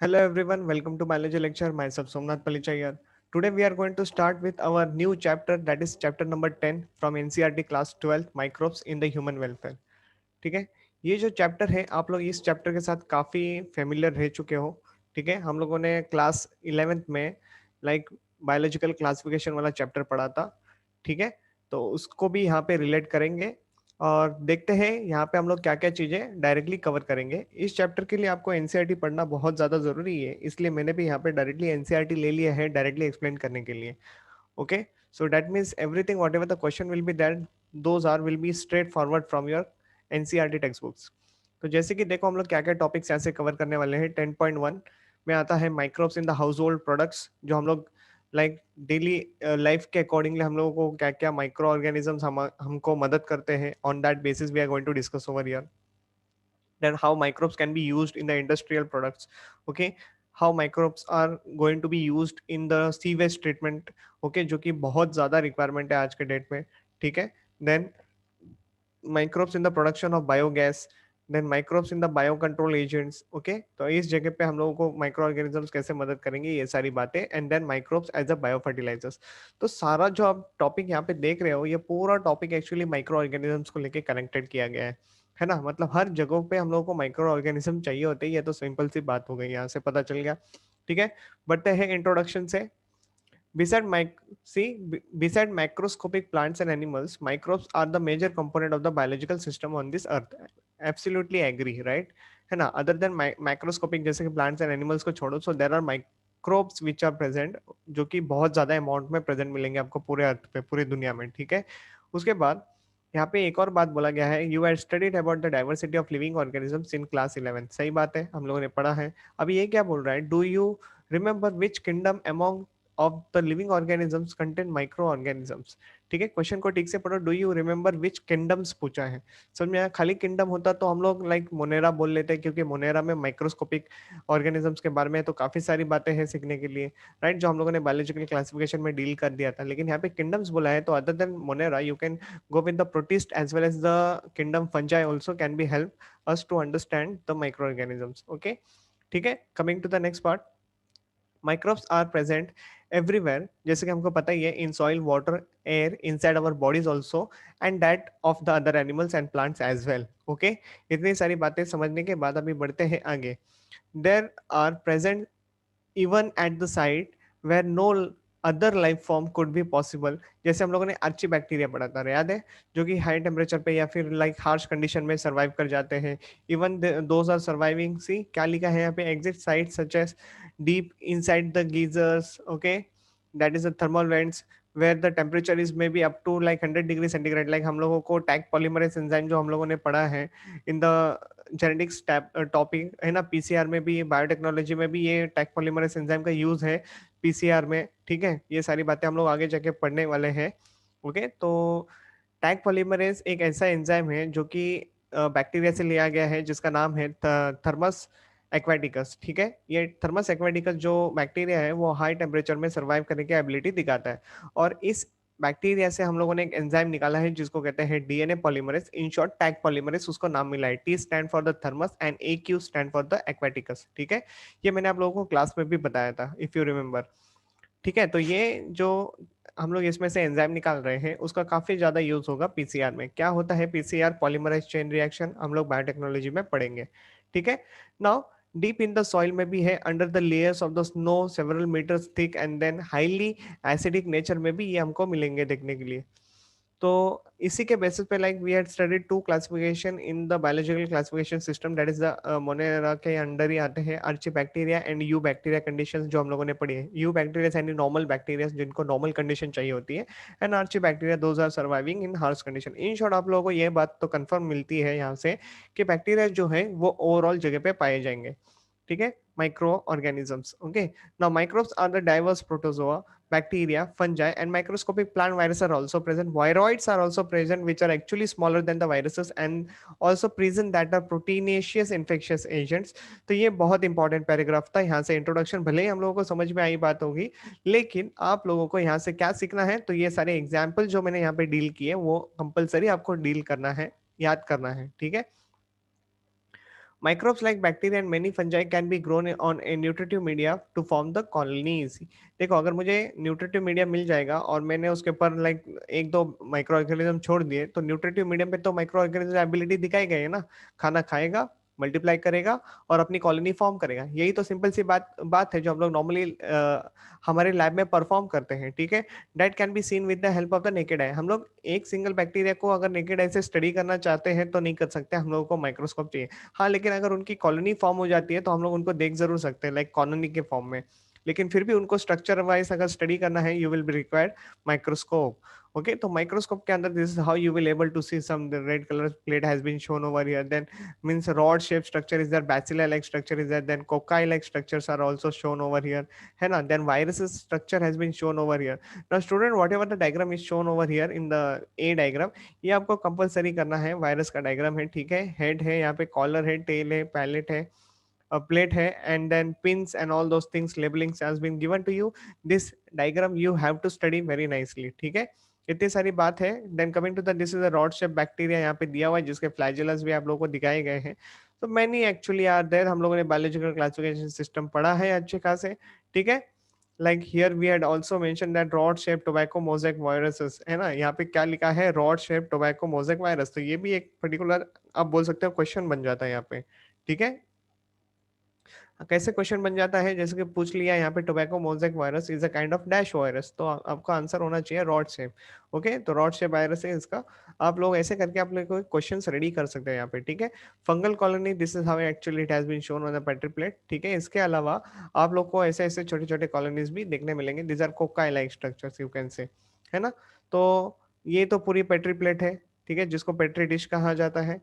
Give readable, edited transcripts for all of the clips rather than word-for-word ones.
Hello everyone, welcome to biology lecture. Myself Somnath Palichayar. Today we are going to start with our new chapter, that is chapter number 10 from NCERT class 12 microbes in the human welfare. ठीक है, ये जो chapter है आप लोग इस chapter के साथ काफ़ी फेमिलियर रह चुके हो. ठीक है, हम लोगों ने क्लास 11th में लाइक बायोलॉजिकल क्लासिफिकेशन वाला चैप्टर पढ़ा था. ठीक है, तो उसको भी यहाँ पे रिलेट करेंगे और देखते हैं यहाँ पे हम लोग क्या क्या चीज़ें डायरेक्टली कवर करेंगे. इस चैप्टर के लिए आपको एनसीईआरटी पढ़ना बहुत ज़्यादा ज़रूरी है, इसलिए मैंने भी यहाँ पे डायरेक्टली एनसीईआरटी ले लिया है डायरेक्टली एक्सप्लेन करने के लिए. Okay, so that means everything whatever the question will be that those are will be straightforward from your NCERT textbooks. तो जैसे कि देखो हम लोग क्या क्या टॉपिक्स यहाँ से कवर करने वाले हैं. 10.1 में आता है microbes in the household products, जो हम लोग लाइक डेली लाइफ के अकॉर्डिंगली हम लोगों को क्या क्या माइक्रो ऑर्गेनिजम्स हमको मदद करते हैं. On that basis we are going to discuss over here. Then how microbes can be used in the industrial products. Okay, how microbes are going to be used in the sewage treatment. Okay, जो कि बहुत ज़्यादा requirement है आज के date में. ठीक है, then microbes in the production of biogas, then microbes in the bio control agents. Okay, तो इस जगह पे हम लोगों को माइक्रो ऑर्गेनिजम्स कैसे मदद करेंगे, ये सारी बातें. And then microbes as a bio fertilisers. तो सारा जो आप टॉपिक यहाँ पे देख रहे हो, ये पूरा टॉपिक एक्चुअली माइक्रो ऑर्गेनिजम्स को लेके कनेक्टेड किया गया है ना. मतलब हर जगह पे हम लोगों को माइक्रो ऑर्गेनिज्म चाहिए होते हैं, ये तो सिंपल सी बात हो गई, यहाँ से पता चल गया. ठीक है, बढ़ते हैं इंट्रोडक्शन से. Beside beside macroscopic plants and animals, microbes are the major component of the biological system on this earth. Absolutely agree, right? है ना. Other than macroscopic जैसे कि plants and animals को छोड़ो, so there are microbes which are present, जो कि बहुत ज्यादा अमाउंट में प्रेजेंट मिलेंगे आपको पूरे अर्थ पे, पूरी दुनिया में. ठीक है, उसके बाद यहाँ पे एक और बात बोला गया है, you have studied about the diversity of living organisms in class 11. सही बात है, हम लोगों ने पढ़ा है. अभी ये क्या बोल रहा है, do you remember which kingdom among of the living organisms contain micro organisms. ठीक है, क्वेश्चन को ठीक से पढ़ो. Do you remember which kingdoms पूछा है. समझ में आया. खाली किंगडम होता तो हम लोग लाइक मोनेरा बोल लेते हैं, क्योंकि मोनेरा में माइक्रोस्कोपिक ऑर्गेनिजम्स के बारे में तो काफी सारी बातें हैं सीखने के लिए, राइट, जो हम लोगों ने बायोलॉजिकल क्लासिफिकेशन में डील कर दिया था. लेकिन यहाँ पे किंगडम्स बोला है, तो other than Monera you can go with the protist as well as the kingdom fungi also can be help us to understand the microorganisms. Okay, ठीक है. coming to the next part, microbes are present everywhere, जैसे कि हमको पता ही है, in soil, water, air, inside our bodies also, and that of the other animals and plants as well. Okay, इतनी सारी बातें समझने के बाद अभी बढ़ते हैं आगे. There are present even at the site where no other life form could be possible. जैसे हम लोगों ने अर्ची बैक्टीरिया पढ़ा था, याद है, जो कि हाई टेम्परेचर पे या फिर लाइक हार्श कंडीशन में सर्वाइव कर जाते हैं. Even those are surviving. See क्या लिखा है यहाँ पे, exit site such as deep inside the geysers. Okay, that is the thermal vents where the temperature is maybe up to like 100 degree centigrade. Like हम लोगों को टैग पॉलीमरेज एंजाइम जो हम लोगों ने पढ़ा है इन द जेनेटिक्स टॉपिक है ना, पीसीआर में भी, बायोटेक्नोलॉजी में भी ये टैग पॉलीमरेज एंजाइम का यूज है पीसीआर में. ठीक है, ये सारी बातें हम लोग आगे जाके पढ़ने वाले हैं. ओके, तो टैग पॉलीमरेज एक ऐसा एंजाइम है जो कि बैक्टीरिया से लिया गया है, जिसका नाम है थर्मस एक्वेटिकस. ठीक है, ये थर्मस एक्वेटिकस जो बैक्टीरिया है वो हाई टेम्परेचर में सर्वाइव करने की एबिलिटी दिखाता है. और इस बैक्टीरिया से हम लोगों ने एक एंजाइम निकाला है जिसको कहते हैं DNA polymerase, in short tag polymerase उसको नाम मिला है. T stand for the thermos and A Q stand for the aquaticus. ठीक है, ये मैंने आप लोगों को क्लास में भी बताया था, इफ यू रिमेम्बर. ठीक है, तो ये जो हम लोग इसमें से एंजाइम निकाल रहे हैं उसका काफी ज्यादा यूज होगा पीसीआर में. क्या होता है पीसीआर, पॉलीमराइज चेन रिएक्शन, हम लोग बायोटेक्नोलॉजी में पढ़ेंगे. ठीक है, now deep in the soil में भी है, under the layers of the snow several metres thick, and then highly acidic nature में भी ये हमको मिलेंगे देखने के लिए. तो इसी के बेसिस पे like we had studied to classification in the biological classification system, that is the monera के अंडर ही आते हैं archaebacteria and eubacteria conditions जो हम लोगों ने पढ़ी है. यू बैक्टीरिया यानी नॉर्मल बैक्टीरिया जिनको नॉर्मल कंडीशन चाहिए होती है, and archaebacteria those are surviving in harsh condition. In short आप लोगों को ये बात तो कंफर्म मिलती है यहाँ से कि बैक्टीरिया जो है वो ओवरऑल जगह पे पाए जाएंगे. ठीक है, microorganisms. Okay, now microbes are the diverse protozoa, bacteria, fungi, and microscopic plant viruses are also present. Viroids are also present, which are actually smaller than the viruses, and also present that are proteinaceous infectious agents. तो ये बहुत important paragraph था. यहाँ से introduction भले ही हम लोगों को समझ में आई बात होगी, लेकिन आप लोगों को यहाँ से क्या सीखना है, तो ये सारे एग्जाम्पल जो मैंने यहाँ पे डील किए वो कंपलसरी आपको डील करना है, याद करना है. ठीक है, Microbes like bacteria and many fungi can be grown on a nutritive media to form the colonies. देखो अगर मुझे न्यूट्रिटिव मीडियम मिल जाएगा और मैंने उसके ऊपर लाइक एक दो माइक्रो ऑर्गेनिज्म छोड़ दिए तो न्यूट्रिटिव मीडियम पे तो माइक्रो ऑर्गेनिज्म एबिलिटी दिखाई गई है ना, खाना खाएगा, मल्टीप्लाई करेगा और अपनी कॉलोनी फॉर्म करेगा। यही तो सिंपल सी बात बात है जो हम लोग नॉर्मली हमारे लैब में परफॉर्म करते हैं, ठीक है। That can be seen with the help of the naked eye. हम लोग एक सिंगल बैक्टीरिया को अगर नेकेड आई से स्टडी करना चाहते हैं तो नहीं कर सकते, हम लोगों को माइक्रोस्कोप चाहिए। हाँ, लेकिन अगर उनकी कॉलोनी फॉर्म हो जाती है तो हम लोग उनको देख जरूर सकते हैं लाइक कॉलोनी के फॉर्म में, लेकिन फिर भी उनको स्ट्रक्चर वाइज अगर स्टडी करना है you will be required microscope. Okay, तो माइक्रोस्कोप के अंदर this is how you will able to see some red colour plate has been shown over here, then means rod shape structure is there, bacilli like structure is there, then cocci like structures are also shown over here, है ना, then viruses structure has been shown over here. Now student, whatever the diagram is shown over here in the a diagram, ये आपको compulsory करना है। Virus का diagram है, ठीक है, हेड है, यहाँ पे कॉलर है, टेल है, पैलेट है, प्लेट है, and then pins and all those things labellings has been given to you. This diagram you have to study very nicely, ठीक है। इतनी सारी बात है। Then coming to the this is a rod shape bacteria, यहाँ पे दिया हुआ है जिसके फ्लैजेलस भी आप लोगों को दिखाए गए हैं। तो मैनी एक्चुअली आर देयर, हम लोगों ने बायोलॉजिकल क्लासिफिकेशन सिस्टम पढ़ा है अच्छे खासे, ठीक है। Like here we had also mention that rod shape tobacco mosaic viruses, है ना, यहाँ पे क्या लिखा है, rod shape tobacco mosaic virus. तो ये भी एक पर्टिकुलर आप बोल सकते हो क्वेश्चन बन जाता है यहाँ पे, ठीक है। कैसे क्वेश्चन बन जाता है, जैसे कि पूछ लिया यहाँ पे tobacco mosaic virus is a kind of dash virus, तो आपका आंसर होना चाहिए रॉड शेप। ओके, तो रॉड शेप वायरस है इसका। आप लोग ऐसे करके आप लोग क्वेश्चंस रेडी कर सकते हैं यहाँ पे, ठीक है। Fungal colony, this is how actually it has been shown on the petri plate, ठीक है। इसके अलावा आप लोग को ऐसे ऐसे छोटे छोटे कॉलोनीज भी देखने मिलेंगे, this are cocci like structures you can say, है ना। तो ये तो पूरी पेट्री प्लेट है, ठीक है, जिसको पेट्री डिश कहा जाता है।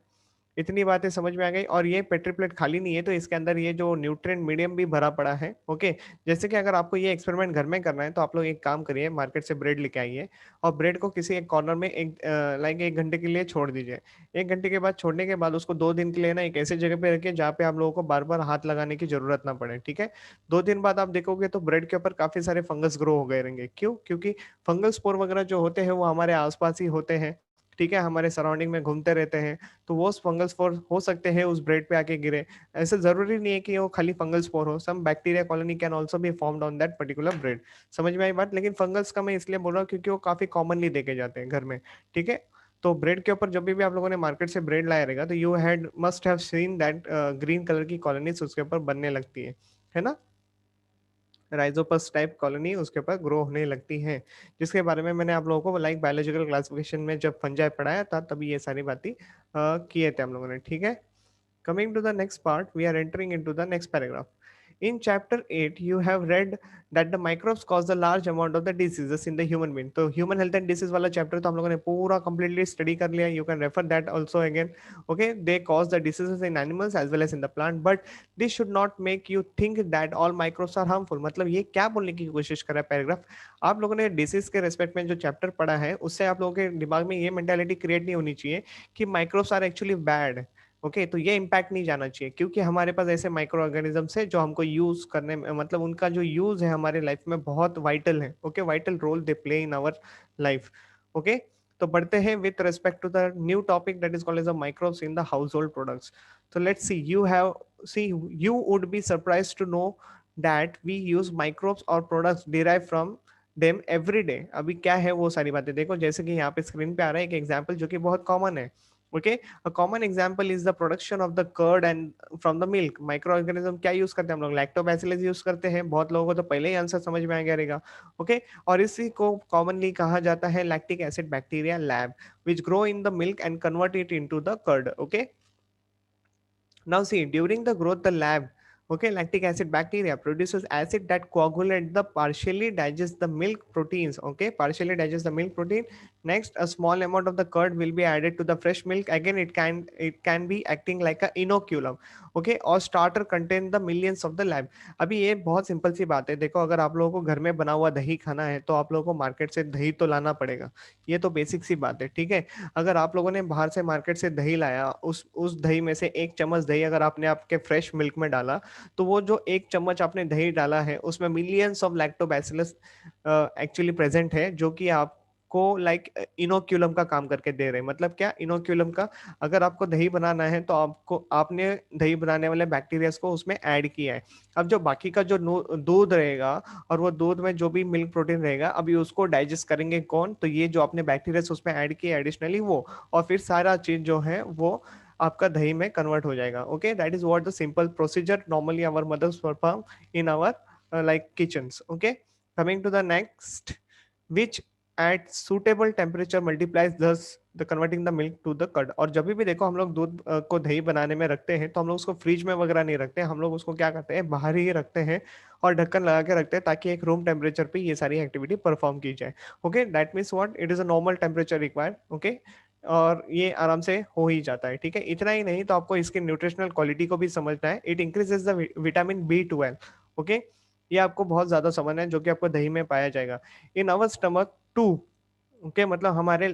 इतनी बातें समझ में आ गई। और ये पेट्री प्लेट खाली नहीं है, तो इसके अंदर ये जो न्यूट्रिएंट मीडियम भी भरा पड़ा है। ओके, जैसे कि अगर आपको ये एक्सपेरिमेंट घर में करना है तो आप लोग एक काम करिए, मार्केट से ब्रेड लेके आइए और ब्रेड को किसी एक कॉर्नर में एक लाइक 1 घंटे के लिए छोड़ दीजिए। 1 घंटे के बाद छोड़ने के बाद उसको 2 दिन के लिए ना एक ऐसे जगह पे रखिए जहाँ पे आप लोगों को बार बार हाथ लगाने की जरूरत ना पड़े, ठीक है। 2 दिन बाद आप देखोगे तो ब्रेड के ऊपर काफी सारे फंगस ग्रो हो गए रहेंगे। क्यों? क्योंकि फंगल स्पोर वगैरह जो होते हैं वो हमारे आसपास ही होते हैं, ठीक है, हमारे सराउंडिंग में घूमते रहते हैं। तो वो फंगल स्पोर हो सकते हैं उस ब्रेड पे आके गिरे। ऐसे जरूरी नहीं है कि वो खाली फंगल स्पोर हो, some bacteria colony can also be formed on that particular bread. समझ में आई बात? लेकिन फंगल्स का मैं इसलिए बोल रहा हूँ क्योंकि वो काफी कॉमनली देखे जाते हैं घर में, ठीक है। तो ब्रेड के ऊपर जब भी आप लोगों ने मार्केट से ब्रेड लाया रहेगा तो you had must have seen that green colour की कॉलोनीज उसके ऊपर बनने लगती है ना, राइजोपस टाइप कॉलोनी उसके ऊपर ग्रो होने लगती है, जिसके बारे में मैंने आप लोगों को लाइक बायोलॉजिकल क्लासिफिकेशन में जब फंजाई पढ़ाया था तभी ये सारी बातें किए थे हम लोगों ने, ठीक है। Coming to the next part, we are entering into the next paragraph. In chapter 8, you have read that the microbes cause the large amount of the diseases in the human being. तो human health and disease वाला chapter तो हम लोगों ने पूरा completely study कर लिया. You can refer that also again. Okay, they cause the diseases in animals as well as in the plant. But this should not make you think that all microbes are harmful. मतलब ये क्या बोलने की कोशिश कर रहा है paragraph? आप लोगों ने डिसीज के रेस्पेक्ट में जो चैप्टर पढ़ा है उससे आप लोगों के दिमाग में ये मेंटालिटी क्रिएट नहीं होनी चाहिए कि microbes are actually bad. Okay, तो ये इम्पैक्ट नहीं जाना चाहिए क्योंकि हमारे पास ऐसे माइक्रो ऑर्गेनिजम्स है जो हमको यूज करने में मतलब उनका जो यूज है हमारे लाइफ में बहुत वाइटल है। Okay, vital role they play in our life. Okay, तो बढ़ते हैं with respect to the new topic that is called as the microbes in the household products. तो let's see, you have see you would be surprise to know that we use microbes और products derive from them every day. अभी क्या है वो सारी बातें देखो, जैसे कि यहाँ पे स्क्रीन पे आ रहा है एक एग्जाम्पल जो कि बहुत कॉमन है। Okay, a common example is the production of the curd and from the milk. Microorganism क्या यूज करते हैं हम लोग? लैक्टोबैसिलस यूज करते हैं। बहुत लोगों को तो पहले ही आंसर समझ में आ गया रहेगा। ओके, और इसी को कॉमनली कहा जाता है lactic acid bacteria LAB which grow in the milk and convert it into the curd. Okay, now see, during the growth, the lab, okay, lactic acid bacteria produces acid that coagulate the partially digest the milk proteins. Okay, partially digest the milk protein. Next, a small amount of the curd will be added to the fresh milk. Again, it can be acting like a inoculum. Okay, or starter contain the millions of the lab. अभी ये बहुत simple सी बात है। देखो, अगर आप लोगों को घर में बना हुआ दही खाना है तो आप लोगों को मार्केट से दही तो लाना पड़ेगा। ये तो बेसिक सी बात है, ठीक है। अगर आप लोगों ने बाहर से मार्केट से दही लाया, उस दही में से 1 चम्मच दही अगर आपने आपके फ्रेश मिल्क में डाला तो वो जो 1 चम्मच आपने दही डाला है उसमें millions of lactobacillus actually present है जो कि आपको को लाइक इनोक्यूलम का काम करके दे रहे हैं। मतलब क्या इनोक्यूलम का, अगर आपको दही बनाना है तो आपको आपने दही बनाने वाले बैक्टीरिया को उसमें ऐड किया है। अब जो बाकी का जो दूध रहेगा और वो दूध में जो भी मिल्क प्रोटीन रहेगा, अभी उसको डाइजेस्ट करेंगे कौन? तो ये जो आपने बैक्टीरिया उसमें ऐड किया एडिशनली वो, और फिर सारा चीज जो है वो आपका दही में कन्वर्ट हो जाएगा। Okay, that is what the simple procedure normally our mothers perform in our like kitchens. Okay, coming to the next, which at suitable temperature multiplies thus the converting the milk to the curd। और जब भी देखो हम लोग दूध को दही बनाने में रखते हैं तो हम लोग उसको फ्रिज में वगैरह नहीं रखते, हम लोग उसको क्या करते हैं, बाहर ही रखते हैं और ढक्कन लगा के रखते हैं, ताकि एक रूम टेम्परेचर पे ये सारी एक्टिविटी परफॉर्म की जाए। Okay, that means what, it is a normal temperature required. Okay, और ये आराम से हो ही जाता है। ठीक है, इतना ही नहीं तो आपको इसकी न्यूट्रिशनल क्वालिटी को भी समझना है। It increases the vitamin B12। Okay, ये आपको बहुत ज्यादा समझना है, जो कि आपको दही में पाया जाएगा। In our stomach too. Okay, मतलब हमारे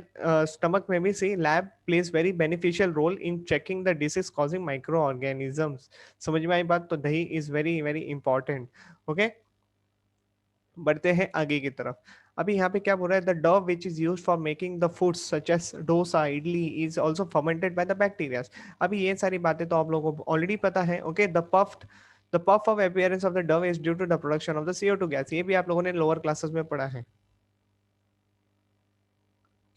स्टमक में भी see lab plays very beneficial role in checking the disease causing micro organisms. समझ में आई बात? तो dahi is very very important. Okay, बढ़ते हैं आगे की तरफ। अभी यहाँ पे क्या बोल रहा है, the dough which is use for making the foods such as dosa idli is also fermented by the bacteria. अभी ये सारी बातें तो आप लोगों को ऑलरेडी पता है। Okay, the puff of appearance of the dough is due to the production of the CO2 gas. ये भी आप लोगों ने लोअर क्लासेस में पढ़ा है।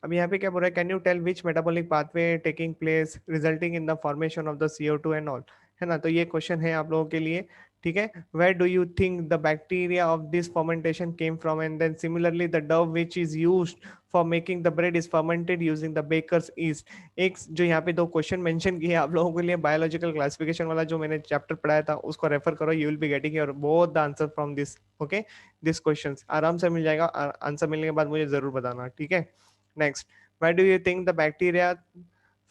अब यहाँ पे क्या बोल रहा है, can you tell which metabolic pathway taking place resulting in the formation of the CO2 and all, है ना? तो ये क्वेश्चन है आप लोगों के लिए। ठीक है, where do you think the bacteria of this fermentation came from, and then similarly the dough which is used for making the bread is fermented using the baker's yeast. एक जो यहाँ पे दो क्वेश्चन मेंशन किए आप लोगों के लिए, बायोलॉजिकल क्लासिफिकेशन वाला जो मैंने चैप्टर पढ़ाया था उसको रेफर करो, you will be getting your both the answer from this. Okay, this questions आराम से मिल जाएगा, आंसर मिलने के बाद मुझे जरूर बताना। ठीक है, next, where do you think the bacteria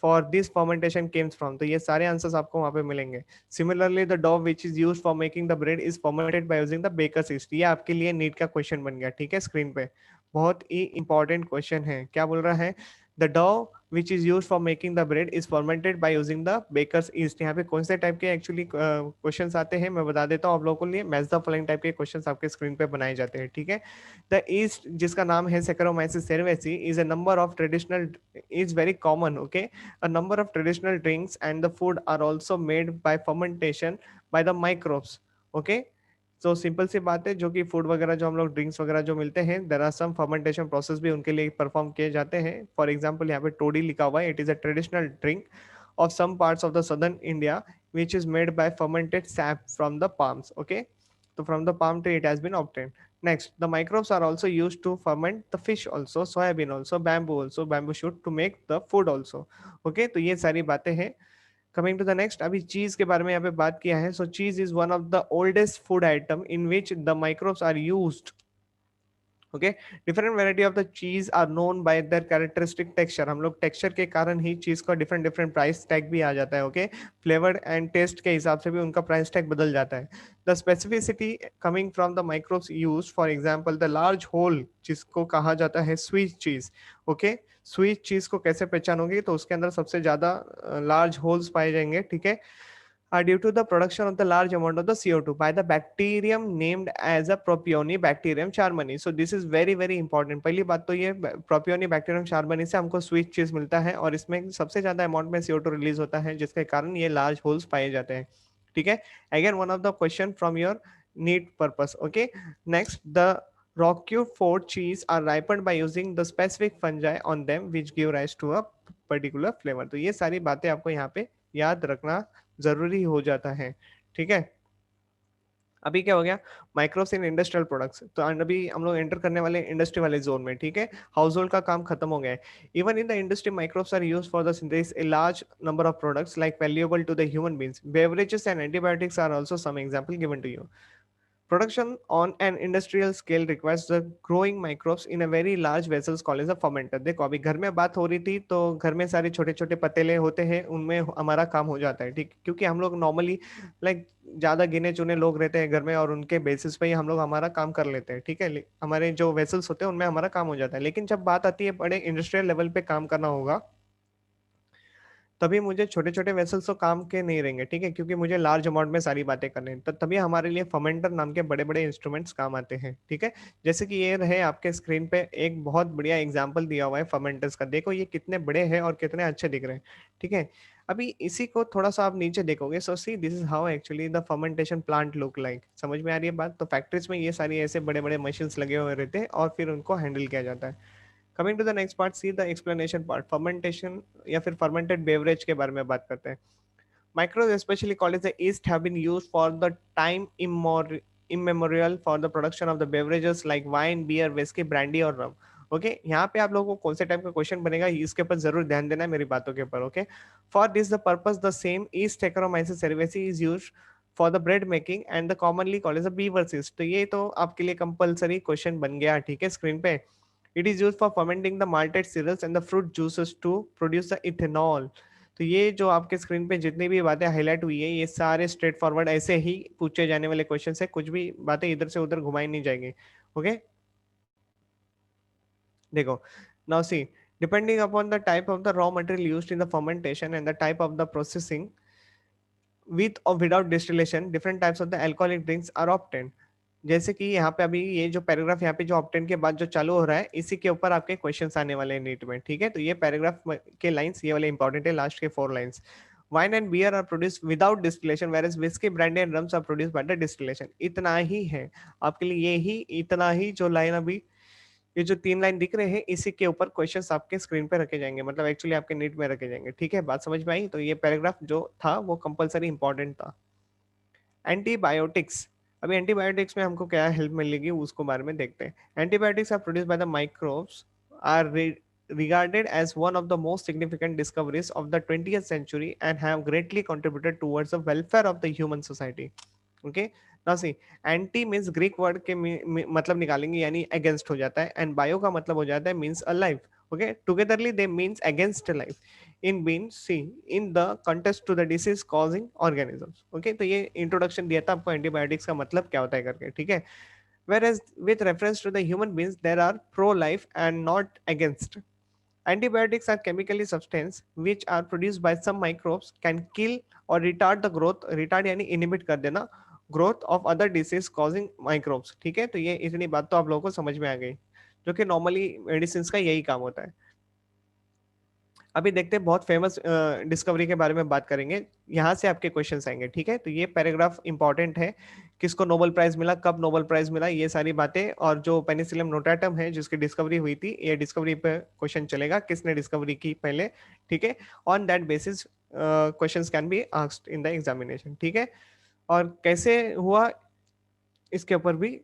for this fermentation came from? तो ये सारे आंसर्स आपको वहां पे मिलेंगे। Similarly, the dough which is used for making the bread is fermented by using the baker's yeast। ये आपके लिए नीट का क्वेश्चन बन गया। ठीक है, स्क्रीन पे बहुत ही इंपॉर्टेंट क्वेश्चन है। क्या बोल रहा है, the dough which is used for making the bread is fermented by using the baker's yeast। यहाँ पे कौन से टाइप के एक्चुअली क्वेश्चंस आते हैं मैं बता देता हूँ आप लोगों के लिए। मैच द फॉलोइंग टाइप के क्वेश्चंस आपके स्क्रीन पे बनाए जाते हैं। ठीक है, द ईस्ट जिसका नाम है Saccharomyces cerevisiae is a number of traditional, is very common। Okay, a number of traditional drinks and the food are also made by fermentation by the microbes। Okay, तो सिंपल सी बात है, जो कि food वगैरह जो हम लोग ड्रिंक्स वगैरह जो मिलते हैं, there are some fermentation process भी उनके लिए परफॉर्म किए जाते हैं। फॉर एग्जांपल यहाँ पे टोडी लिखा हुआ है, it is a traditional drink of some parts of the southern India which is made by fermented sap from the palms। Okay, so from the palm tree it has been obtained। Next, the microbes are also used to ferment the fish also, soybean also, bamboo also, bamboo shoot to make the food also। Okay, तो ये सारी बातें हैं। Coming to the next, अभी चीज के बारे में यहाँ पे बात किया है। So cheese is one of the oldest food item in which the microbes are used. Okay, different variety of the cheese are known by their characteristic texture. हम लोग टेक्सचर के कारण ही चीज का डिफरेंट डिफरेंट प्राइस टैग भी आ जाता है। Okay, flavour and test के हिसाब से भी उनका प्राइस टैग बदल जाता है। The specificity coming from the microbes use, for example the large whole जिसको कहा जाता है स्वीट चीज। ओके, स्वीट चीज को कैसे पहचानोगे, तो उसके अंदर सबसे ज्यादा लार्ज होल्स पाए जाएंगे। ठीक है, are due to the production of the large amount of the CO2 by the bacterium named as a Propionibacterium charmani। So this is very very important। पहली बात तो ये Propionibacterium charmani से हमको स्वीट चीज मिलता है और इसमें सबसे ज्यादा अमाउंट में CO2 रिलीज होता है, जिसके कारण ये लार्ज होल्स पाए जाते हैं। ठीक है, again one of the question from your NEET purpose. Okay, next, the Roquefort cheese are ripened by using the specific fungi on them which give rise to a particular flavor। तो ये सारी बातें आपको यहाँ पे याद रखना जरूरी हो जाता है। ठीक है, अभी क्या हो गया, माइक्रोब्स इन इंडस्ट्रियल प्रोडक्ट्स। तो अभी हम लोग एंटर करने वाले इंडस्ट्री वाले जोन में। ठीक है, हाउस होल्ड का काम खत्म हो गया है। Even in the industry microbes are use for the synthesis a large number of products like valuable to the human beings. Beverages and antibiotics are also some example given to you. Production on an industrial scale requires the growing microbes in a very large vessels called as a fermenter। देखो अभी घर में बात हो रही थी, तो घर में सारे छोटे छोटे पतीले होते हैं, उनमें हमारा काम हो जाता है। ठीक, क्योंकि हम लोग नॉर्मली लाइक ज्यादा गिने चुने लोग रहते हैं घर में, और उनके बेसिस पे ही हम लोग हमारा काम कर लेते हैं। ठीक है, हमारे जो वेसल्स होते हैं उनमें हमारा काम हो जाता है। लेकिन जब बात आती है बड़े इंडस्ट्रियल लेवल पे काम करना होगा, तभी मुझे छोटे छोटे वेसल्स तो काम के नहीं रहेंगे, ठीक है, क्योंकि मुझे लार्ज अमाउंट में सारी बातें करनी है, तो तभी हमारे लिए फर्मेंटर नाम के बड़े बड़े इंस्ट्रूमेंट्स काम आते हैं, ठीक है। जैसे कि ये रहे आपके स्क्रीन पे एक बहुत बढ़िया एग्जाम्पल दिया हुआ है फर्मेंटर्स का, देखो ये कितने बड़े हैं और कितने अच्छे दिख रहे हैं, ठीक है। अभी इसी को थोड़ा सा आप नीचे देखोगे, so see this is how actually the fermentation plant look like. समझ में आ रही है बात? तो फैक्ट्रीज में ये सारी ऐसे बड़े बड़े मशीन्स लगे हुए रहते हैं और फिर उनको हैंडल किया जाता है। Coming to the next part, see the explanation part, fermentation या फिर फर्मेंटेड बेवरेज के बारे में बात करते हैं। Microbes, especially called as the yeast, have been used for the time immemorial for the production of the beverages like wine, beer, whiskey, brandy और rum. Okay यहाँ पे आप लोगों को कौन से टाइप का क्वेश्चन बनेगा इसके ऊपर जरूर ध्यान देना है मेरी बातों के ऊपर। Okay, for this the purpose the same yeast Saccharomyces cerevisiae is used for the bread making and the commonly called as the beaver seeds. तो ये तो आपके लिए कंपलसरी क्वेश्चन बन गया, ठीक है, स्क्रीन पे। It is use for fermenting the malted cereals and the fruit juices to produce the ethanol। तो ये जो आपके स्क्रीन पे जितनी भी बातें हाईलाइट हुई है ये सारे स्ट्रेट फॉरवर्ड ऐसे ही पूछे जाने वाले क्वेश्चन है, कुछ भी बातें इधर से उधर घुमाई नहीं जाएंगी। ओके, देखो, now see, depending upon the type of the raw material used in the fermentation and the type of the processing with और without distillation different types of the alcoholic drinks are obtained. जैसे कि यहाँ पे अभी ये जो paragraph यहाँ पे जो ऑब्टेन के बाद जो चालू हो रहा है इसी के ऊपर आपके क्वेश्चंस आने वाले हैं नीट में, ठीक है। तो ये पैराग्राफ के लाइंस ये वाले इंपॉर्टेंट है, लास्ट के 4 lines. Wine and beer are produce without distillation whereas whisky brandy and rums are produce by the distillation. इतना ही है आपके लिए, ये ही इतना ही जो लाइन अभी ये जो 3 लाइन दिख रहे हैं इसी के ऊपर क्वेश्चंस आपके स्क्रीन पे रखे जाएंगे, मतलब एक्चुअली आपके नीट में रखे जाएंगे, ठीक है। बात समझ में आई? तो ये पैराग्राफ जो था वो कंपलसरी इंपॉर्टेंट था। एंटीबायोटिक्स, अभी एंटीबायोटिक्स में हमको क्या हेल्प मिलेगी उसको बारे में देखते हैं। Antibiotics are produced by the microbes are regarded as one of the most significant discoveries of the 20th century and have greatly contributed towards the welfare of the human society। Okay, ना सी, anti means Greek word के मतलब निकालेंगे यानी against हो जाता है, and bio का मतलब हो जाता है means alive. Okay, togetherly they means against life in been see in the contest to the disease causing organisms. Okay, तो ये इंट्रोडक्शन दिया था आपको एंटीबायोटिक्स का मतलब क्या होता है करके, ठीक है। Whereas with reference to the human beings, there are pro-life and not against. Antibiotics are chemically substance which are produced by some microbes can kill or retard the growth, retard यानी inhibit कर देना growth of other disease causing microbes, ठीक है। तो ये इतनी बात तो आप लोगों को समझ में आ गई, जो कि नॉर्मली मेडिसिन का यही काम होता है। अभी देखते हैं बहुत फेमस डिस्कवरी के बारे में बात करेंगे, यहाँ से आपके क्वेश्चन आएंगे, ठीक है। तो ये पैराग्राफ इंपॉर्टेंट है, किसको नोबेल प्राइज मिला, कब नोबेल प्राइज मिला, ये सारी बातें, और जो पेनिसिलियम नोटाटम है जिसकी डिस्कवरी हुई थी, ये डिस्कवरी पे क्वेश्चन चलेगा, किसने डिस्कवरी की पहले, ठीक है। On that basis questions can be asked in the examination, ठीक है। और कैसे हुआ इसके ऊपर भी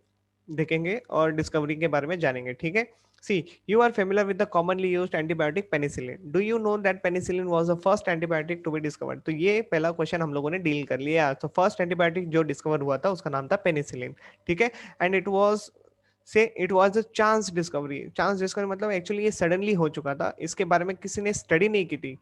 देखेंगे और डिस्कवरी के बारे में जानेंगे, ठीक है। सी, you are familiar with the commonly used antibiotic penicillin. Do you know that penicillin was the first antibiotic to be discovered? तो ये पहला क्वेश्चन हम लोगों ने डील कर लिया। तो फर्स्ट एंटीबायोटिक जो डिस्कवर हुआ था उसका नाम था पेनिसिलिन, ठीक है। एंड इट वाज से it was a chance discovery. Chance discovery मतलब एक्चुअली ये सडनली हो चुका था, इसके बारे में किसी ने स्टडी नहीं की थी,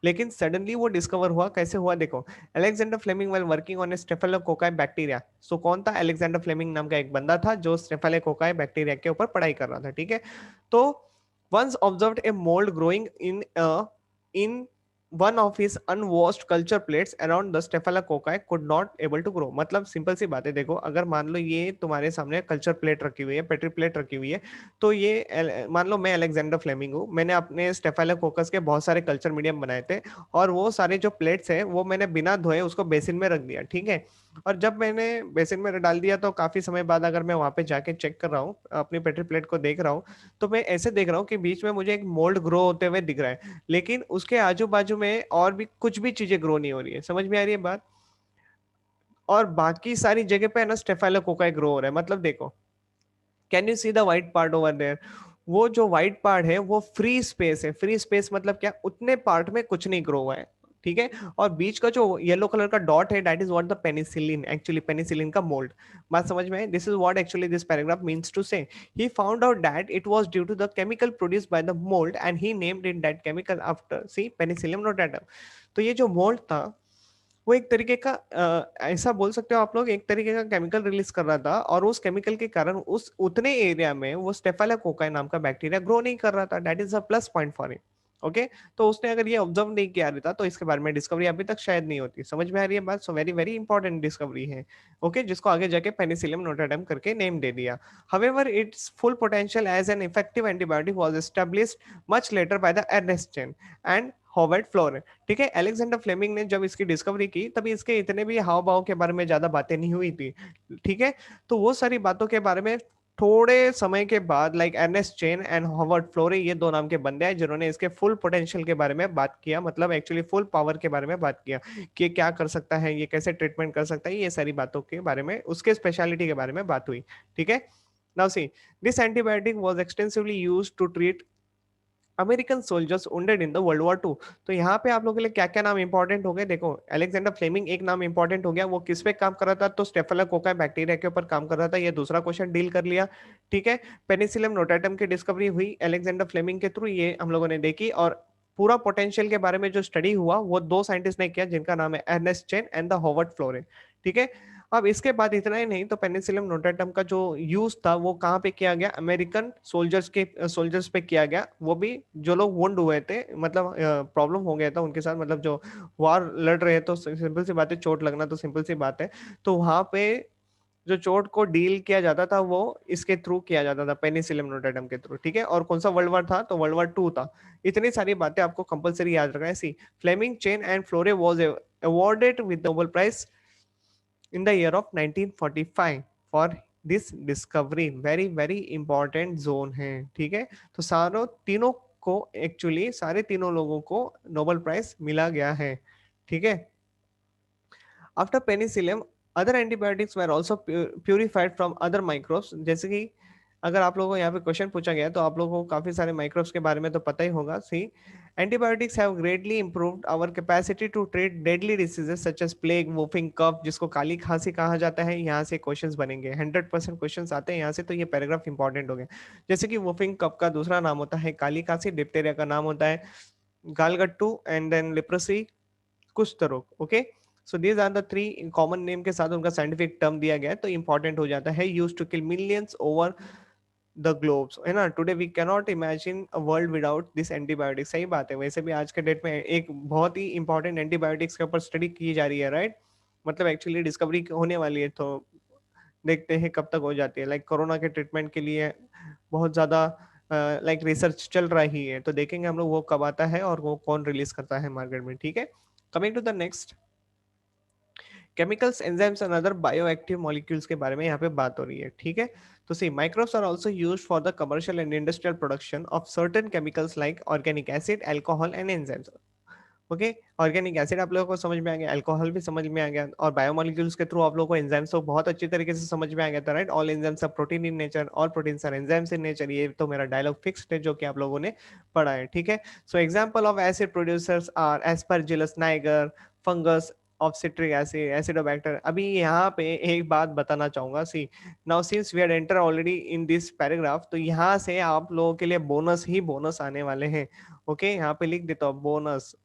लेकिन सडनली वो डिस्कवर हुआ। कैसे हुआ देखो, Alexander Fleming while working on a staphylococci bacteria. So कौन था? अलेक्जेंडर फ्लेमिंग नाम का एक बंदा था जो स्टेफिलोकोकाई बैक्टीरिया के ऊपर पढ़ाई कर रहा था, ठीक है। तो once observed a mold growing in one of his unwashed culture plates around the staphylococci could not able to grow। मतलब सिंपल सी बात है, देखो अगर मान लो ये तुम्हारे सामने कल्चर प्लेट रखी हुई है, पेट्री प्लेट रखी हुई है, तो ये मान लो मैं अलेक्जेंडर फ्लेमिंग हूँ, मैंने अपने स्टेफिलोकोकस के बहुत सारे कल्चर मीडियम बनाए थे, और वो सारे जो प्लेट्स हैं वो मैंने बिना धोए उसको बेसिन में रख दिया, ठीक है। और जब मैंने बेसिन में डाल दिया तो काफी समय बाद अगर मैं वहां पे जाके चेक कर रहा हूँ, अपनी पेट्री प्लेट को देख रहा हूँ, तो मैं ऐसे देख रहा हूँ कि बीच में मुझे एक मोल्ड ग्रो होते हुए दिख रहा है, लेकिन उसके आजू बाजू में और भी कुछ भी चीजें ग्रो नहीं हो रही है। समझ में आ रही है बात? और बाकी सारी जगह पे है ना स्टेफाइलोकोकाई ग्रो हो रहा है। मतलब देखो, can you see the white part over there? वो जो व्हाइट पार्ट है वो फ्री स्पेस है। फ्री स्पेस मतलब क्या? उतने पार्ट में कुछ नहीं ग्रो हुआ है, ठीक है। और बीच का जो येलो कलर का डॉट है that is what the penicillin, actually penicillin का मोल्ड। बात समझ में है? This is what actually this paragraph means to say. He found out that it was due to the chemical produced by the mould and he named it that chemical after see Penicillium notatum. तो ये जो mould था वो एक तरीके का ऐसा बोल सकते हो आप लोग, एक तरीके का केमिकल रिलीज कर रहा था, और उस केमिकल के कारण उस उतने एरिया में वो स्टेफिलोकोकाई नाम का बैक्टीरिया ग्रो नहीं कर रहा था। That is a plus point for it, okay, तो उसने अगर ये ऑब्जर्व नहीं किया रहता तो इसके बारे में डिस्कवरी अभी तक शायद नहीं होती। समझ में आ रही है बात? So very very important discovery है। ओके, जिसको आगे जाके पेनिसिलियम नोटाडाम करके नेम दे दिया। However its full potential as an effective antibiotic was established much later by the Ernest Chain and Howard Florey. ठीक है, अलेक्जेंडर फ्लेमिंग ने जब इसकी डिस्कवरी की तभी इसके इतने भी हाव भाव के बारे में ज्यादा बातें नहीं हुई थी। ठीक है, तो वो सारी बातों के बारे में थोड़े समय के बाद like earnest Chain and Howard फ्लोरे, ये दो नाम के बंदे हैं जिन्होंने इसके फुल पोटेंशियल के बारे में बात किया, मतलब एक्चुअली फुल पावर के बारे में बात किया कि ये क्या कर सकता है, ये कैसे ट्रीटमेंट कर सकता है, ये सारी बातों के बारे में, उसके स्पेशलिटी के बारे में बात हुई। ठीक है, now see, this antibiotic was extensively used to treat American soldiers wounded in the world war two. तो यहाँ पे आप लोगों के लिए क्या क्या नाम इंपॉर्टेंट हो गए, देखो अलेक्जेंडर फ्लेमिंग एक नाम इंपॉर्टेंट हो गया, वो किस पे काम कर रहा था, तो स्टेफिलोकोकाई बैक्टीरिया के ऊपर काम कर रहा था, ये दूसरा क्वेश्चन डील कर लिया। ठीक है, पेनिसिलियम नोटाटम की डिस्कवरी हुई अलेक्जेंडर फ्लेमिंग के थ्रू, ये हम लोगों ने देखी, और पूरा पोटेंशियल के बारे में जो स्टडी हुआ वो दो साइंटिस्ट ने किया जिनका नाम है Ernest Chain and the Howard Florey. ठीक है, अब इसके बाद इतना ही नहीं, तो पेनिसिलियम नोटाटम का जो यूज था वो कहाँ पे किया गया, अमेरिकन सोल्जर्स पे किया गया, वो भी जो लोग वुंड हुए थे, मतलब प्रॉब्लम हो गया था उनके साथ, मतलब जो वार लड़ रहे, तो सिंपल सी बात है, चोट लगना तो सिंपल सी बात है। तो वहां पे जो चोट को डील किया जाता था वो इसके थ्रू किया जाता था, पेनिसिलियम नोटाटम के थ्रू। ठीक है, और कौन सा वर्ल्ड वार था, तो वर्ल्ड वार टू था। इतनी सारी बातें आपको कंपलसरी याद रखना है। See, Fleming Chain and Florey was awarded with the Nobel Prize in the year of 1945 for this discovery। Very very important zone है। ठीक है, तो सारों तीनों को, एक्चुअली सारे तीनों लोगों को नोबेल प्राइज मिला गया है। ठीक है, after Penicillium other antibiotics were also purified from other microbes. जैसे कि अगर आप लोगों को यहाँ पे क्वेश्चन पूछा गया तो आप लोगों को काफी सारे माइक्रोब्स के बारे में तो पता ही होगा। See, antibiotics have greatly improved our capacity to treat deadly diseases such as plague, whooping cough, जिसको काली खांसी कहा जाता है। यहाँ से क्वेश्चंस बनेंगे, 100% क्वेश्चंस आते हैं यहाँ से, तो ये पैराग्राफ इंपॉर्टेंट हो गया। जैसे कि वुफिंग कफ का दूसरा नाम होता है काली खांसी, डिप्टेरिया का नाम होता है गालगट्टू, एंड देन लिप्रोसी, कुष्ठ रोग। Okay, so these are the three common name के साथ उनका साइंटिफिक टर्म दिया गया है, तो इंपॉर्टेंट हो जाता है। Use to kill millions over the globes, है ना। Today we can not imagine a world without this antibiotic. सही बात है, वैसे भी आज के डेट में एक बहुत ही इंपॉर्टेंट एंटीबायोटिक्स के ऊपर स्टडी की जा रही है, राइट। मतलब एक्चुअली डिस्कवरी होने वाली है, तो देखते हैं कब तक हो जाती है। लाइक कोरोना के ट्रीटमेंट के लिए बहुत ज्यादा लाइक रिसर्च चल रही है, तो देखेंगे हम लोग वो कब आता है और वो कौन रिलीज करता है मार्केट में। ठीक है, coming to the next, chemicals, enzymes and other bioactive molecules के बारे में यहाँ पे बात हो रही है। ठीक है, तो see, microbes are also used for the commercial and industrial production of certain chemicals like organic acid, alcohol and enzymes. Okay, organic acid आप लोगों को समझ में आ गया, अल्कोहल भी समझ में आ गया, और बायोमोलिक्यूल्स के थ्रू आप लोगों को एंजाइम्स तो बहुत अच्छी तरीके से समझ में आ गया था, right. All enzymes are protein in nature, all proteins are enzymes in nature, ये तो मेरा डायलॉग फिक्स्ड है जो कि आप लोगों ने पढ़ा है। ठीक है, so example of acid producers are Aspergillus niger, fungus of citric acid, Acetobacter. अभी यहाँ पे एक बात बताना चाहूंगा। See, now since we had enter already in this paragraph, तो यहाँ से आप लोगों के लिए बोनस ही बोनस आने वाले हैं। ओके, यहाँ पे लिख देता हूँ बोनस।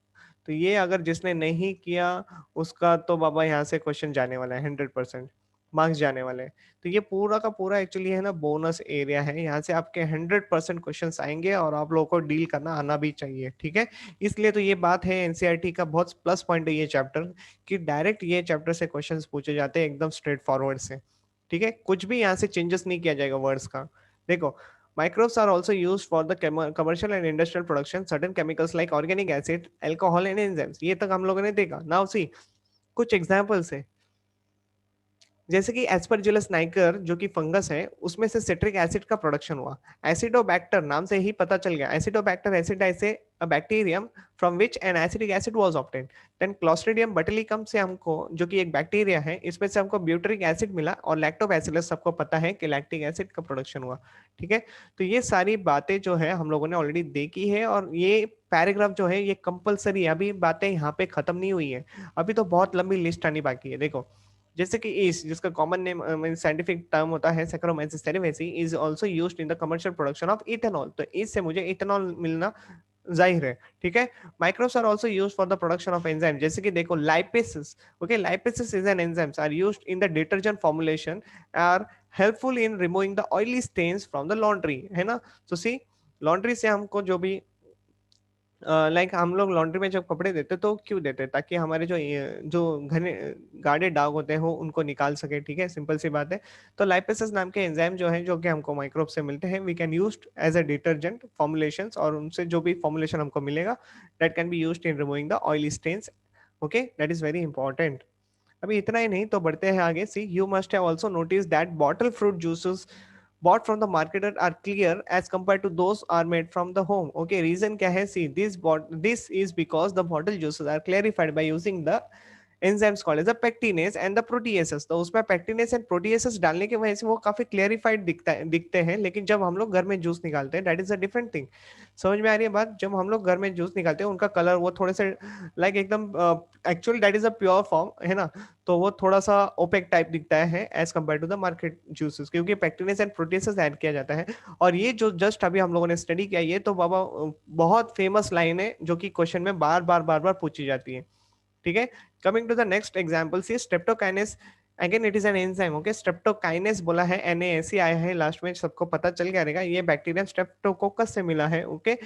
तो ये अगर जिसने नहीं किया उसका तो बाबा यहाँ से क्वेश्चन जाने वाला है, 100% मार्क्स जाने वाले हैं। तो ये पूरा का पूरा एक्चुअली है ना बोनस एरिया है, यहाँ से आपके 100% क्वेश्चंस आएंगे और आप लोगों को डील करना आना भी चाहिए। ठीक है, इसलिए तो ये बात है, एनसीईआरटी का बहुत प्लस पॉइंट है ये चैप्टर, कि डायरेक्ट ये चैप्टर से क्वेश्चंस पूछे जाते हैं एकदम स्ट्रेट फॉरवर्ड से। ठीक है, कुछ भी यहाँ से चेंजेस नहीं किया जाएगा वर्ड्स का। देखो, microbes are also used for the commercial and industrial production certain chemicals like organic acid, alcohol and enzymes। ये तक हम लोगों ने देखा। नाउ सी, कुछ एग्जांपल्स है, जैसे कि एस्परजिलस नाइगर जो कि फंगस है, उसमें से सिट्रिक एसिड का प्रोडक्शन हुआ। एसिडोबैक्टर नाम से ही पता चल गया, एसिडोबैक्टर एसिड ऐसे a bacterium from which an acidic acid was obtained. Then Clostridium butylicum से हमको, जो कि एक बैक्टीरिया है, इसमें से हमको ब्यूटरिक एसिड मिला, और लैक्टोबैसिलस सबको पता है कि लैक्टिक एसिड का प्रोडक्शन हुआ। ठीक है, तो ये सारी बातें जो है हम लोगों ने ऑलरेडी देखी है, और ये पैराग्राफ जो है ये कंपलसरी, अभी बातें यहाँ पे खत्म नहीं हुई है, अभी तो बहुत लंबी लिस्ट आनी बाकी है। देखो, जैसे कि ईस्ट, जिसका कॉमन नेम साइंटिफिक टर्म होता है Saccharomyces cerevisiae, is also used in the commercial production of ethanol. तो इससे मुझे इथेनॉल मिलना जाहिर है। ठीक है, microbes are also used for the production of enzyme. जैसे कि देखो, lipases, okay, lipases is an enzymes are used in the detergent formulation, are helpful in removing the oily stains from the laundry, है ना। तो सी, laundry से हमको जो भी लाइक हम लोग लॉन्ड्री में जब कपड़े देते तो क्यों देते, ताकि हमारे जो जो घने गाढ़े दाग होते हैं वो उनको निकाल सके, ठीक है, सिंपल सी बात है। तो लाइपेसेस नाम के एंजाइम जो है, जो कि हमको माइक्रोब से मिलते हैं, we can use as a detergent formulations, और उनसे जो भी फॉर्मुलेशन हमको मिलेगा that can be used in removing the oily stains. Okay, that is very important. अभी इतना ही नहीं, तो बढ़ते हैं आगे। See, you must have also notice that bottle fruit juices bought from the marketer are clear as compared to those are made from the home. Okay, reason क्या है? See, this is because the bottle juices are clarified by using the enzymes called as a pectinase and the proteases। तो उसमें pectinase and proteases डालने की वजह से वो काफी क्लेरिफाइड दिखते हैं, लेकिन जब हम लोग घर में जूस निकालते हैं that is a different thing. समझ में आ रही है बात? जब हम लोग घर में जूस निकालते हैं उनका कलर वो थोड़े से लाइक एकदम actually that is a pure form है ना, तो वो थोड़ा सा ओपेक टाइप दिखता है as compare to the market juices, क्योंकि पेक्टिनेस एंड प्रोटीएसेस ऐड किया जाता है। और ये जो जस्ट अभी हम लोगों ने स्टडी किया, ये तो बाबा बहुत फेमस लाइन है जो कि क्वेश्चन में बार बार पूछी जाती है, ठीक है। Coming to the next example, see streptokinase, again it is an enzyme. Okay, streptokinase बोला है, NASE आया है लास्ट में, सबको पता चल गया रहेगा, ये बैक्टीरिया स्ट्रेप्टोकोकस से मिला है। Okay,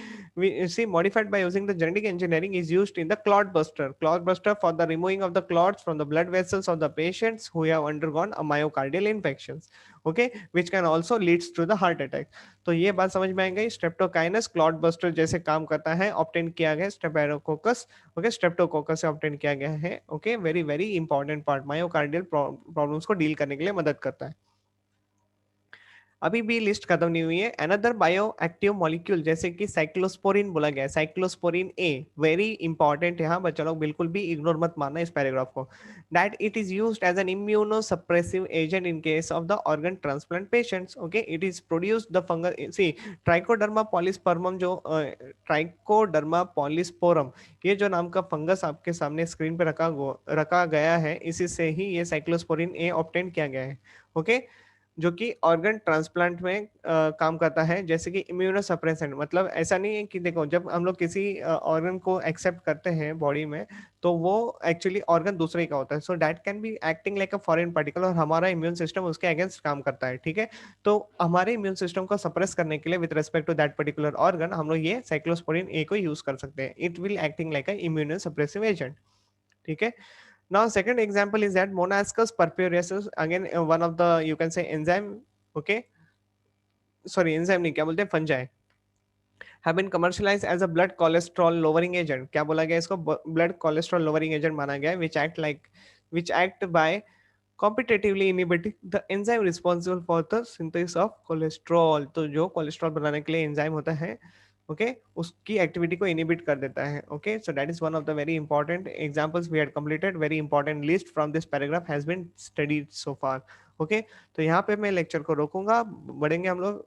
see modified by using the genetic engineering is used in the clot buster for the removing of the clots from the blood vessels of the patients who have undergone a myocardial infections. Okay, which can also leads to the heart attack. तो ये बात समझ में आ गई, स्ट्रेप्टोकाइनस clot buster जैसे काम करता है, ऑब्टेन किया गया स्टेफिलोकोकस, ओके, स्ट्रेप्टोकोकस से ऑब्टेन किया गया है। Okay, very very important part, myocardial problems को डील करने के लिए मदद करता है। अभी भी लिस्ट खत्म नहीं हुई है। अनदर बायो एक्टिव मॉलिक्यूल जैसे कि साइक्लोस्पोरिन बोला गया है, साइक्लोस्पोरिन ए, वेरी इंपॉर्टेंट। यहाँ बच्चा लोग बिल्कुल भी इग्नोर मत मारना इस पैराग्राफ को। That it is used as an immunosuppressive agent in case of the organ transplant patients. Okay, it is produced the fungus, see Trichoderma polysporum, जो ट्राइकोडर्मा पॉलिस्पोरम, ये जो नाम का फंगस आपके सामने स्क्रीन पे रखा गया है, इसी से ही ये साइक्लोस्पोरिन ए ऑब्टेन किया गया है। ओके, जो कि ऑर्गन ट्रांसप्लांट में काम करता है, जैसे कि इम्यूनो सप्रेसेंट। मतलब ऐसा नहीं है कि देखो, जब हम लोग किसी ऑर्गन को एक्सेप्ट करते हैं बॉडी में, तो वो एक्चुअली ऑर्गन दूसरे का होता है, so that can be acting like a foreign particle, और हमारा इम्यून सिस्टम उसके अगेंस्ट काम करता है, ठीक है। तो हमारे इम्यून सिस्टम को सप्रेस करने के लिए with respect to that particular organ हम लोग ये साइक्लोस्पोरिन ए को यूज कर सकते हैं। It will acting like a immuno suppressive agent, ठीक है। Now, second example is that Monascus purpureus, again one of the, you can say, enzyme. Okay, sorry, enzyme नहीं, क्या बोलते हैं, fungi have been commercialized as a blood cholesterol lowering agent। क्या बोला गया इसको? blood cholesterol lowering agent माना गया है, which act by competitively inhibiting the enzyme responsible for the synthesis of cholesterol। तो जो कोलेस्ट्रॉल बनाने के लिए एंजाइम होता है, ओके, उसकी एक्टिविटी को इनिबिट कर देता है। Okay, so that is one of the very important examples we had completed. Very important list from this paragraph has been studied so far. Okay, तो यहाँ पे मैं लेक्चर को रोकूंगा, बढ़ेंगे हम लोग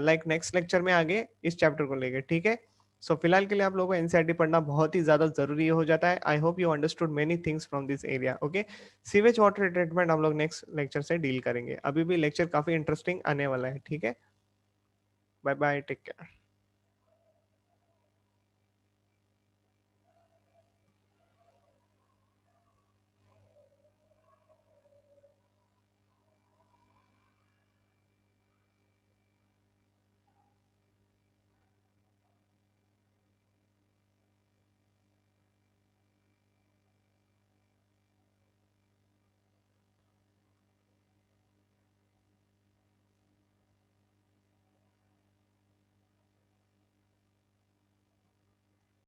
लाइक नेक्स्ट लेक्चर में आगे इस चैप्टर को लेके, ठीक है। सो फिलहाल के लिए आप लोगों को एनसीईआरटी पढ़ना बहुत ही ज्यादा जरूरी हो जाता है। I hope you understood many things from this area. Okay, sewage water treatment हम लोग नेक्स्ट लेक्चर से डील करेंगे। अभी भी लेक्चर काफी इंटरेस्टिंग आने वाला है, ठीक है। Bye bye, take care.